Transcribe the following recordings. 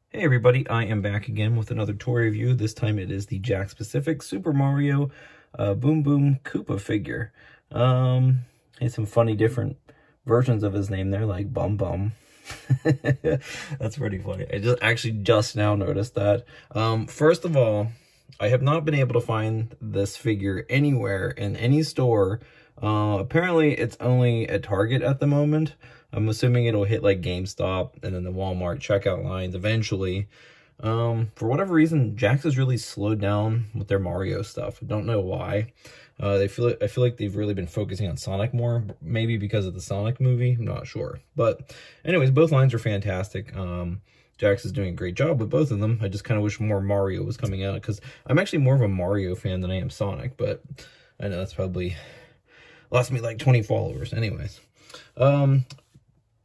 Hey everybody, I am back again with another toy review. This time it is the Jakks Pacific Super Mario Boom Boom Koopa figure. Has some funny different versions of his name there, like Bum Bum. That's pretty funny. I just now noticed that. First of all, I have not been able to find this figure anywhere in any store. Apparently it's only at Target at the moment. I'm assuming it'll hit like GameStop and then the Walmart checkout lines eventually. For whatever reason, Jakks has really slowed down with their Mario stuff. I don't know why. I feel like they've really been focusing on Sonic more, maybe because of the Sonic movie. I'm not sure. But anyways, both lines are fantastic. Jakks is doing a great job with both of them. I just kind of wish more Mario was coming out, because I'm actually more of a Mario fan than I am Sonic, but I know that's probably lost me like 20 followers. Anyways,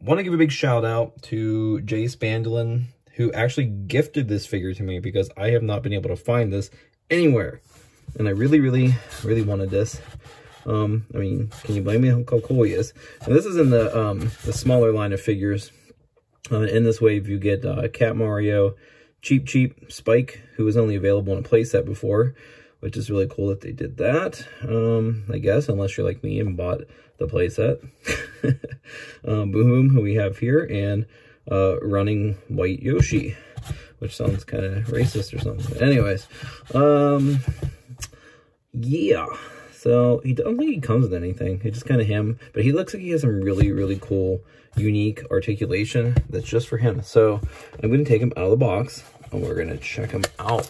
want to give a big shout out to Jay Spandolin, who actually gifted this figure to me, because I have not been able to find this anywhere. And I really wanted this. I mean, can you blame me how cool he is? And this is in the smaller line of figures. In this wave, you get Cat Mario, Cheep Spike, who was only available in a playset before, which is really cool that they did that, I guess, unless you're like me and bought the playset. Boom Boom, who we have here, and Running White Yoshi, which sounds kind of racist or something. But anyways, yeah. So I don't think he comes with anything. It's just kind of him, but he looks like he has some really cool, unique articulation that's just for him. So I'm going to take him out of the box and we're going to check him out.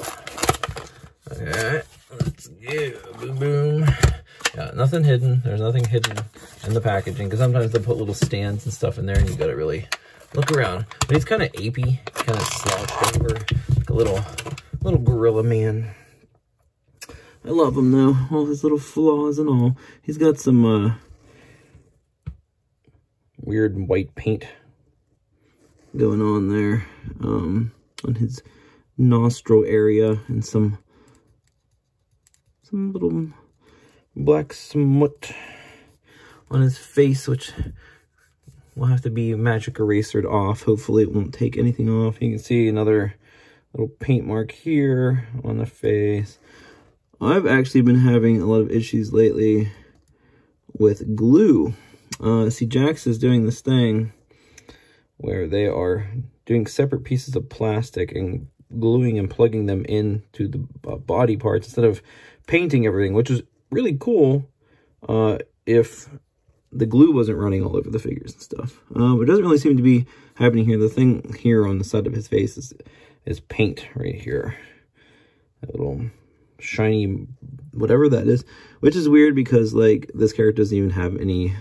Okay, let's go. Boom Boom. Yeah, nothing hidden. There's nothing hidden in the packaging, because sometimes they put little stands and stuff in there and you got to really look around. But he's kind of apey, kind of slouched over, like a little gorilla man. I love him though, all his little flaws and all. He's got some weird white paint going on there on his nostril area, and some little black smut on his face, which will have to be magic erasered off. Hopefully it won't take anything off. You can see another little paint mark here on the face. I've actually been having a lot of issues lately with glue. See, Jakks is doing this thing where they are doing separate pieces of plastic and gluing and plugging them into the body parts instead of painting everything, which is really cool if the glue wasn't running all over the figures and stuff. But it doesn't really seem to be happening here. The thing here on the side of his face is paint right here. That little shiny whatever that is, which is weird because like this character doesn't even have any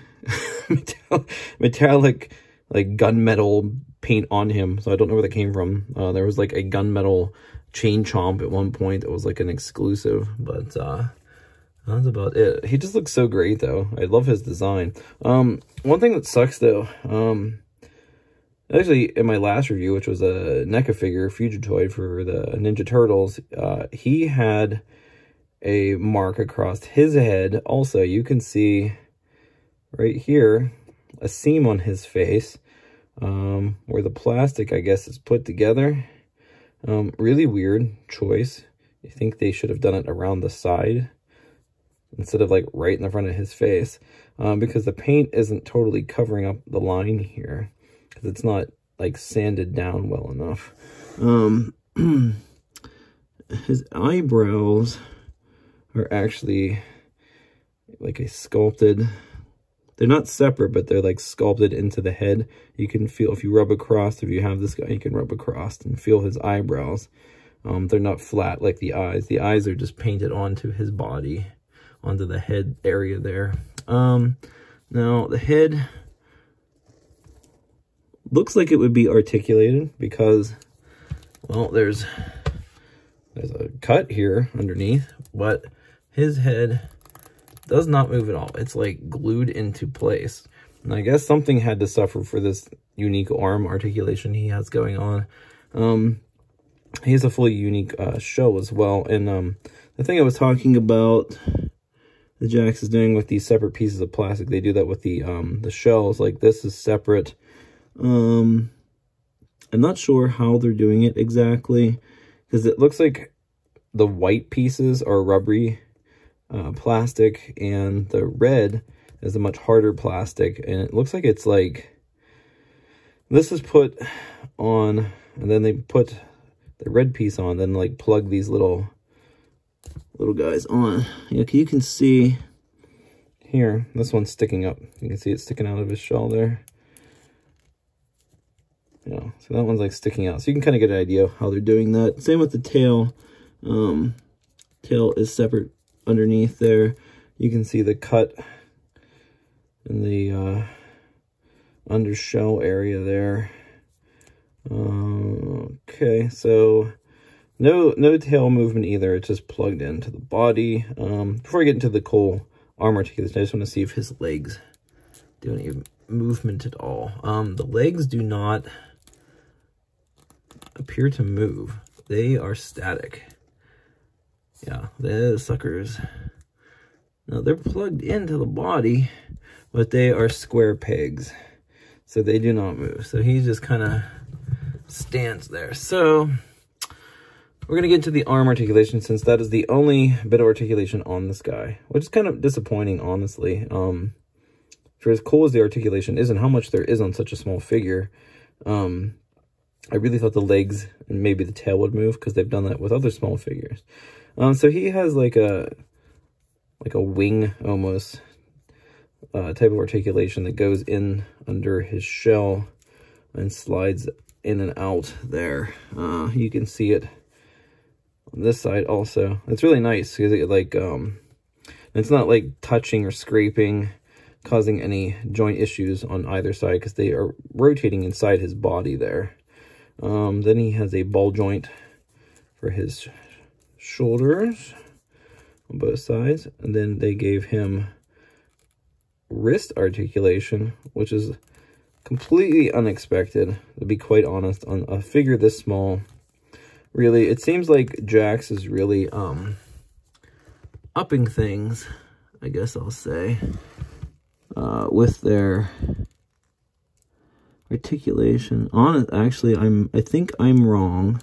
metallic like gunmetal paint on him, so I don't know where that came from. There was like a gunmetal chain chomp at one point that was like an exclusive, but that's about it. He just looks so great though. I love his design. One thing that sucks though, actually in my last review, which was a NECA figure, Fugitoid for the Ninja Turtles, he had a mark across his head. Also, you can see right here a seam on his face where the plastic, I guess, is put together. Really weird choice. I think they should have done it around the side instead of like right in the front of his face, because the paint isn't totally covering up the line here, because it's not like sanded down well enough. His eyebrows are actually like a sculpted, they're not separate, but they're like sculpted into the head. You can feel, if you rub across, if you have this guy, you can rub across and feel his eyebrows. They're not flat like the eyes. The eyes are just painted onto his body, onto the head area there. Now the head looks like it would be articulated because, well, there's a cut here underneath, but his head does not move at all. It's like glued into place. And I guess something had to suffer for this unique arm articulation he has going on. He has a fully unique shell as well. And the thing I was talking about, the Jakks is doing with these separate pieces of plastic, they do that with the shells. Like this is separate. I'm not sure how they're doing it exactly, because it looks like the white pieces are rubbery plastic, and the red is a much harder plastic, and it looks like it's like this is put on, and then they put the red piece on, then like plug these little guys on. You can see here, this one's sticking up. You can see it sticking out of his shell there. Yeah, so that one's like sticking out. So you can kind of get an idea of how they're doing that. Same with the tail. Tail is separate underneath there. You can see the cut in the undershell area there. Okay, so no tail movement either. It's just plugged into the body. Before I get into the cool arm articulation, I just want to see if his legs do any movement at all. The legs do not appear to move. They are static. Yeah, the suckers. Now they're plugged into the body, but they are square pegs, so they do not move. So he just kind of stands there. So we're going to get into the arm articulation, since that is the only bit of articulation on this guy, which is kind of disappointing, honestly. For as cool as the articulation is and how much there is on such a small figure, I really thought the legs and maybe the tail would move, because they've done that with other small figures. So he has like a wing almost type of articulation that goes in under his shell and slides in and out there. You can see it on this side also. It's really nice because it like it's not like touching or scraping, causing any joint issues on either side, because they are rotating inside his body there. Then he has a ball joint for his shoulders on both sides, and then they gave him wrist articulation, which is completely unexpected, to be quite honest, on a figure this small. Really, it seems like Jakks is really upping things, I guess I'll say, with their articulation. Actually, I think I'm wrong.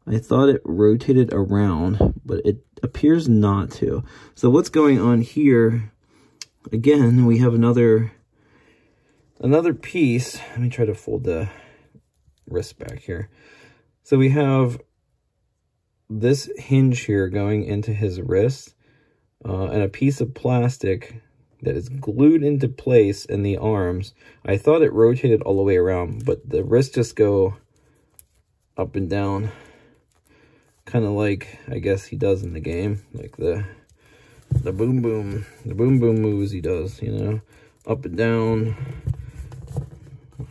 I thought it rotated around, but it appears not to. So what's going on here? Again, we have another piece. Let me try to fold the wrist back here. So we have this hinge here going into his wrist, and a piece of plastic that is glued into place in the arms. I thought it rotated all the way around, but the wrists just go up and down, kind of like I guess he does in the game, like the boom boom moves he does, you know, up and down,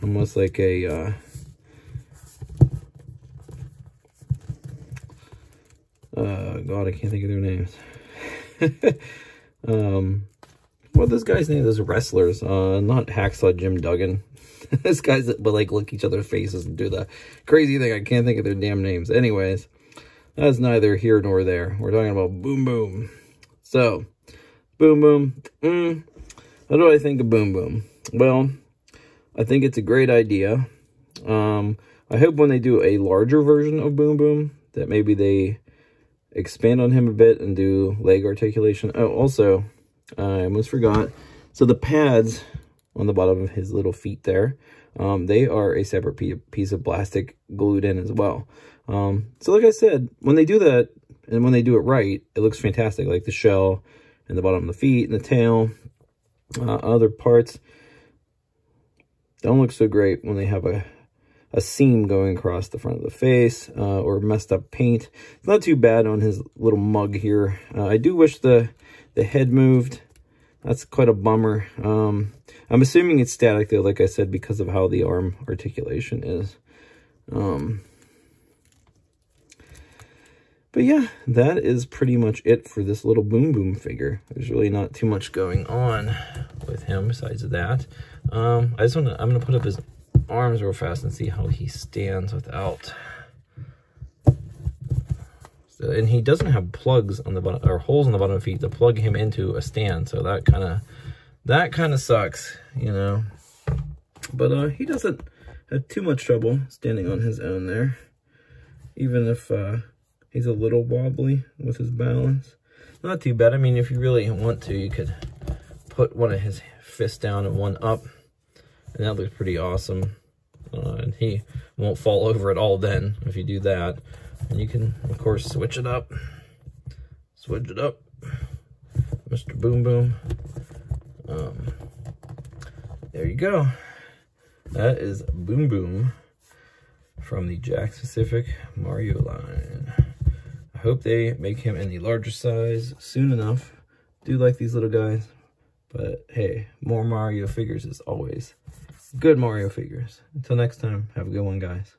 almost like a God, I can't think of their names. Well, this guy's name is wrestlers, not Hacksaw Jim Duggan. This guy's that like look each other's faces and do the crazy thing. I can't think of their damn names. Anyways, that's neither here nor there. We're talking about Boom Boom. So, Boom Boom. What do I think of Boom Boom? Well, I think it's a great idea. I hope when they do a larger version of Boom Boom that maybe they expand on him a bit and do leg articulation. Oh, also, I almost forgot. So the pads on the bottom of his little feet there, they are a separate piece of plastic glued in as well. So like I said, when they do that, and when they do it right, it looks fantastic. Like the shell and the bottom of the feet and the tail, other parts don't look so great when they have a seam going across the front of the face, or messed up paint. It's not too bad on his little mug here. I do wish the head moved. That's quite a bummer. I'm assuming it's static though, like I said, because of how the arm articulation is. But yeah, that is pretty much it for this little Boom Boom figure. There's really not too much going on with him besides that. I'm gonna put up his arms real fast and see how he stands without. So, and he doesn't have plugs on the bottom, or holes on the bottom of feet to plug him into a stand. So that kind of sucks, you know. But he does it had too much trouble standing on his own there. Even if he's a little wobbly with his balance. Not too bad. I mean, if you really want to, you could put one of his fists down and one up. And that looks pretty awesome. And he won't fall over at all then if you do that. And you can, of course, switch it up. Switch it up. Mr. Boom Boom. There you go. That is Boom Boom from the Jakks Pacific Mario line. I hope they make him in the larger size soon enough. Do like these little guys. But hey, more Mario figures is always good Mario figures. Until next time, have a good one, guys.